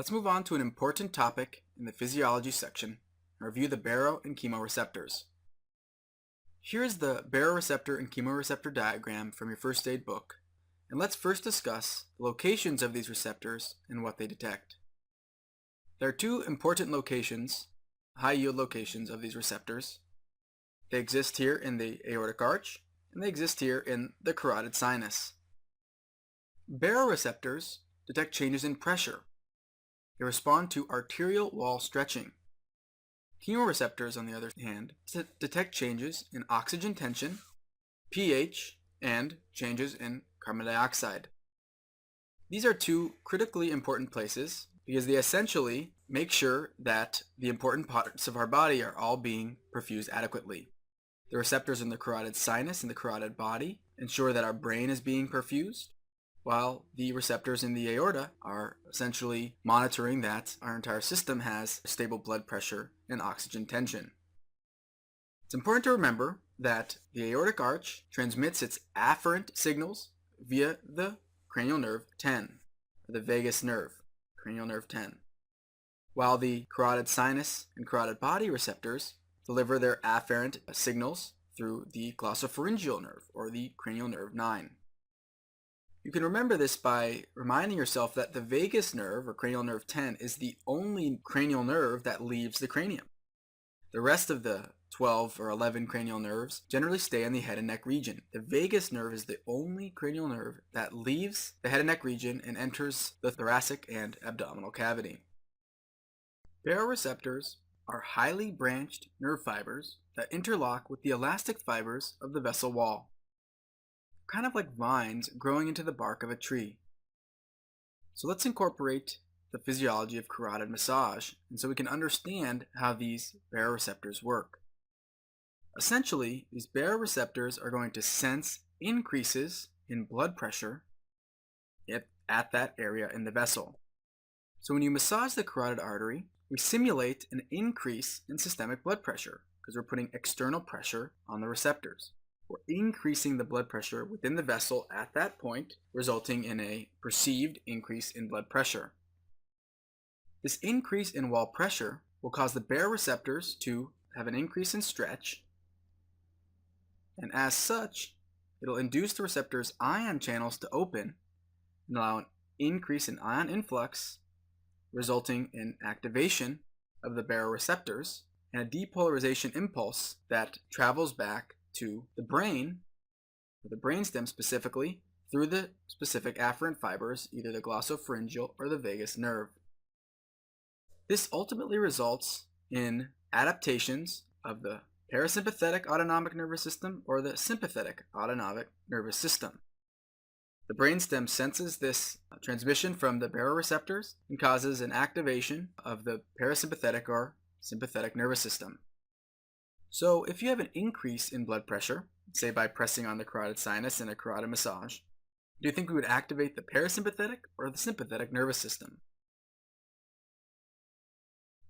Let's move on to an important topic in the physiology section and review the baro and chemoreceptors. Here is the baroreceptor and chemoreceptor diagram from your first aid book, and let's first discuss the locations of these receptors and what they detect. There are two important locations, high-yield locations of these receptors. They exist here in the aortic arch, and they exist here in the carotid sinus. Baroreceptors detect changes in pressure. They respond to arterial wall stretching. Chemoreceptors, on the other hand, detect changes in oxygen tension, pH, and changes in carbon dioxide. These are two critically important places because they essentially make sure that the important parts of our body are all being perfused adequately. The receptors in the carotid sinus and the carotid body ensure that our brain is being perfused, while the receptors in the aorta are essentially monitoring that our entire system has stable blood pressure and oxygen tension. It's important to remember that the aortic arch transmits its afferent signals via the cranial nerve 10, or the vagus nerve, cranial nerve 10, while the carotid sinus and carotid body receptors deliver their afferent signals through the glossopharyngeal nerve, or the cranial nerve 9. You can remember this by reminding yourself that the vagus nerve, or cranial nerve 10, is the only cranial nerve that leaves the cranium. The rest of the 12 or 11 cranial nerves generally stay in the head and neck region. The vagus nerve is the only cranial nerve that leaves the head and neck region and enters the thoracic and abdominal cavity. Baroreceptors are highly branched nerve fibers that interlock with the elastic fibers of the vessel wall, kind of like vines growing into the bark of a tree. So let's incorporate the physiology of carotid massage, and so we can understand how these baroreceptors work. Essentially, these baroreceptors are going to sense increases in blood pressure at that area in the vessel. So when you massage the carotid artery, we simulate an increase in systemic blood pressure because we're putting external pressure on the receptors. We're increasing the blood pressure within the vessel at that point, resulting in a perceived increase in blood pressure. This increase in wall pressure will cause the baroreceptors to have an increase in stretch, and as such, it'll induce the receptors' ion channels to open and allow an increase in ion influx, resulting in activation of the baroreceptors and a depolarization impulse that travels back to the brain, or the brainstem specifically, through the specific afferent fibers, either the glossopharyngeal or the vagus nerve. This ultimately results in adaptations of the parasympathetic autonomic nervous system or the sympathetic autonomic nervous system. The brainstem senses this transmission from the baroreceptors and causes an activation of the parasympathetic or sympathetic nervous system. So if you have an increase in blood pressure, say by pressing on the carotid sinus in a carotid massage, do you think we would activate the parasympathetic or the sympathetic nervous system?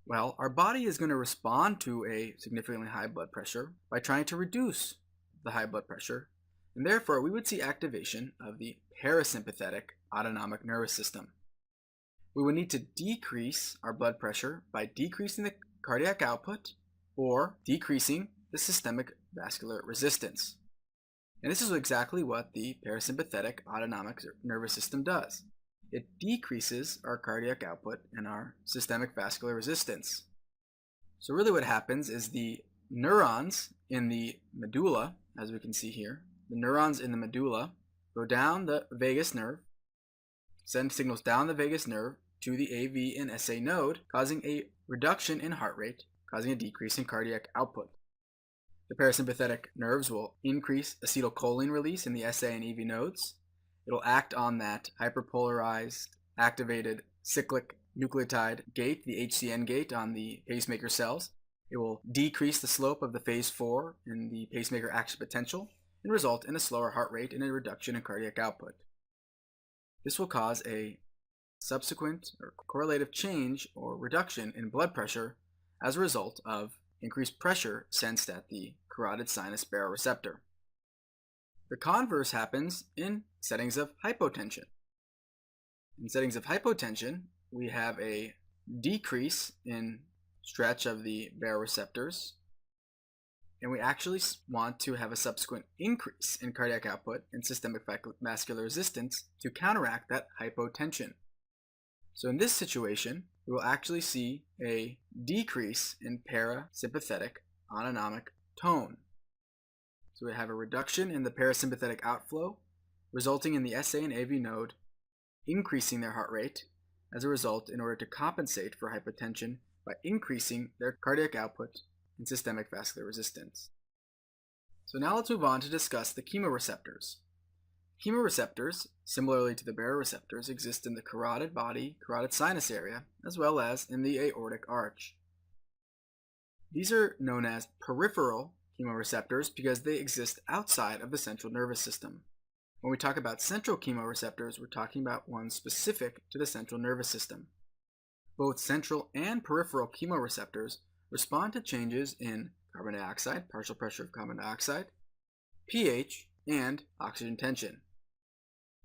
Well, our body is going to respond to a significantly high blood pressure by trying to reduce the high blood pressure, and therefore we would see activation of the parasympathetic autonomic nervous system. We would need to decrease our blood pressure by decreasing the cardiac output or decreasing the systemic vascular resistance. And this is exactly what the parasympathetic autonomic nervous system does. It decreases our cardiac output and our systemic vascular resistance. So really what happens is the neurons in the medulla, as we can see here, the neurons in the medulla go down the vagus nerve, send signals down the vagus nerve to the AV and SA node, causing a reduction in heart rate, causing a decrease in cardiac output. The parasympathetic nerves will increase acetylcholine release in the SA and EV nodes. It'll act on that hyperpolarized, activated cyclic nucleotide gate, the HCN gate on the pacemaker cells. It will decrease the slope of the phase 4 in the pacemaker action potential and result in a slower heart rate and a reduction in cardiac output. This will cause a subsequent or correlative change or reduction in blood pressure as a result of increased pressure sensed at the carotid sinus baroreceptor. The converse happens in settings of hypotension. In settings of hypotension, we have a decrease in stretch of the baroreceptors, and we actually want to have a subsequent increase in cardiac output and systemic vascular resistance to counteract that hypotension. So in this situation, we will actually see a decrease in parasympathetic autonomic tone. So we have a reduction in the parasympathetic outflow, resulting in the SA and AV node increasing their heart rate as a result in order to compensate for hypotension by increasing their cardiac output and systemic vascular resistance. So now let's move on to discuss the chemoreceptors. Chemoreceptors, similarly to the baroreceptors, exist in the carotid body, carotid sinus area, as well as in the aortic arch. These are known as peripheral chemoreceptors because they exist outside of the central nervous system. When we talk about central chemoreceptors, we're talking about ones specific to the central nervous system. Both central and peripheral chemoreceptors respond to changes in carbon dioxide, partial pressure of carbon dioxide, pH, and oxygen tension.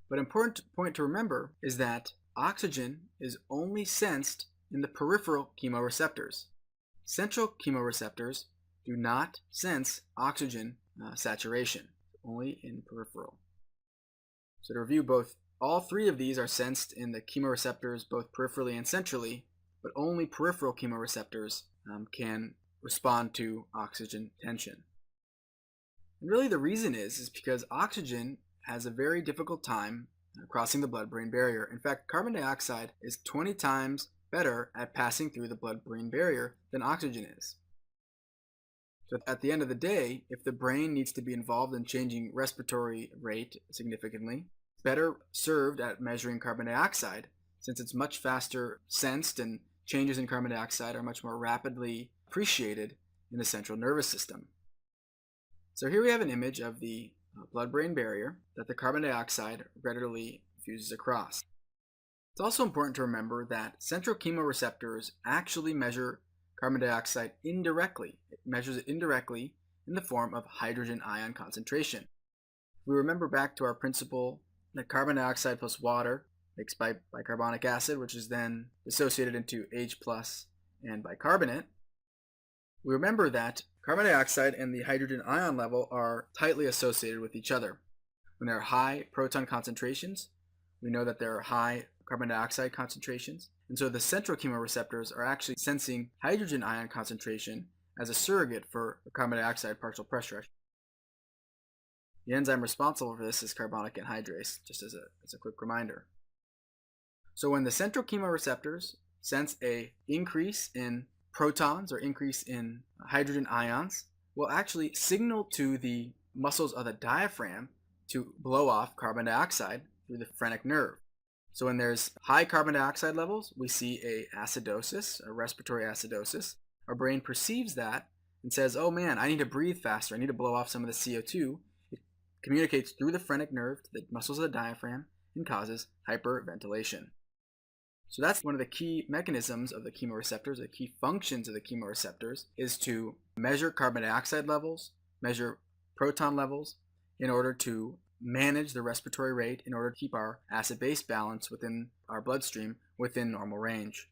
But an important point to remember is that oxygen is only sensed in the peripheral chemoreceptors. Central chemoreceptors do not sense oxygen saturation, only in peripheral. So to review, all three of these are sensed in the chemoreceptors both peripherally and centrally, but only peripheral chemoreceptors can respond to oxygen tension. And really the reason is because oxygen has a very difficult time crossing the blood-brain barrier. In fact, carbon dioxide is 20 times better at passing through the blood-brain barrier than oxygen is. So at the end of the day, if the brain needs to be involved in changing respiratory rate significantly, it's better served at measuring carbon dioxide since it's much faster sensed and changes in carbon dioxide are much more rapidly appreciated in the central nervous system. So here we have an image of the blood-brain barrier that the carbon dioxide readily fuses across. It's also important to remember that central chemoreceptors actually measure carbon dioxide indirectly. It measures it indirectly in the form of hydrogen ion concentration. If we remember back to our principle that carbon dioxide plus water makes bicarbonic acid, which is then dissociated into H plus and bicarbonate, we remember that carbon dioxide and the hydrogen ion level are tightly associated with each other. When there are high proton concentrations, we know that there are high carbon dioxide concentrations, and so the central chemoreceptors are actually sensing hydrogen ion concentration as a surrogate for carbon dioxide partial pressure. The enzyme responsible for this is carbonic anhydrase, just as a quick reminder. So when the central chemoreceptors sense an increase in protons or increase in hydrogen ions, will actually signal to the muscles of the diaphragm to blow off carbon dioxide through the phrenic nerve. So when there's high carbon dioxide levels, we see a acidosis, a respiratory acidosis. Our brain perceives that and says, oh man, I need to breathe faster. I need to blow off some of the CO2. It communicates through the phrenic nerve to the muscles of the diaphragm and causes hyperventilation. So that's one of the key mechanisms of the chemoreceptors, the key functions of the chemoreceptors is to measure carbon dioxide levels, measure proton levels in order to manage the respiratory rate in order to keep our acid-base balance within our bloodstream within normal range.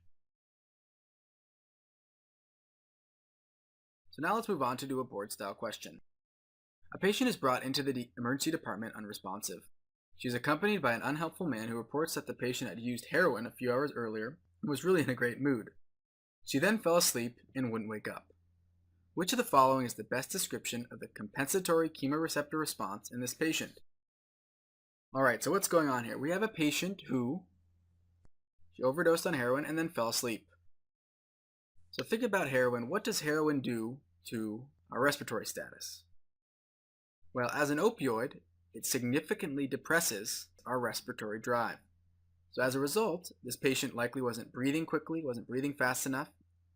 So now let's move on to do a board-style question. A patient is brought into the emergency department unresponsive. She is accompanied by an unhelpful man who reports that the patient had used heroin a few hours earlier and was really in a great mood. She then fell asleep and wouldn't wake up. Which of the following is the best description of the compensatory chemoreceptor response in this patient? Alright, so what's going on here? We have a patient who she overdosed on heroin and then fell asleep. So think about heroin. What does heroin do to our respiratory status? Well, as an opioid, it significantly depresses our respiratory drive. So as a result, this patient likely wasn't breathing quickly, wasn't breathing fast enough,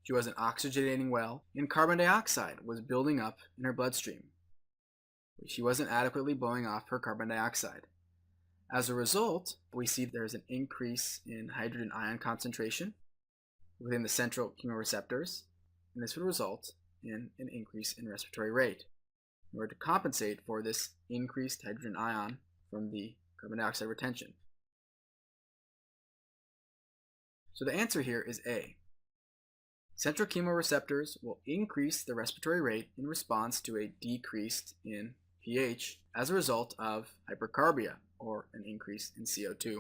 she wasn't oxygenating well, and carbon dioxide was building up in her bloodstream. She wasn't adequately blowing off her carbon dioxide. As a result, we see there's an increase in hydrogen ion concentration within the central chemoreceptors, and this would result in an increase in respiratory rate. In order to compensate for this increased hydrogen ion from the carbon dioxide retention. So the answer here is A. Central chemoreceptors will increase the respiratory rate in response to a decrease in pH as a result of hypercarbia, or an increase in CO2.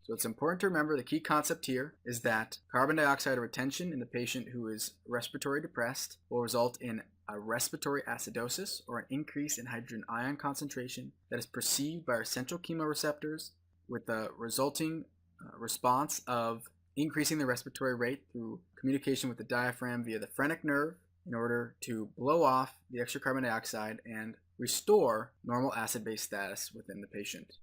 So it's important to remember the key concept here is that carbon dioxide retention in the patient who is respiratory depressed will result in a respiratory acidosis, or an increase in hydrogen ion concentration that is perceived by our central chemoreceptors, with the resulting response of increasing the respiratory rate through communication with the diaphragm via the phrenic nerve in order to blow off the extra carbon dioxide and restore normal acid-base status within the patient.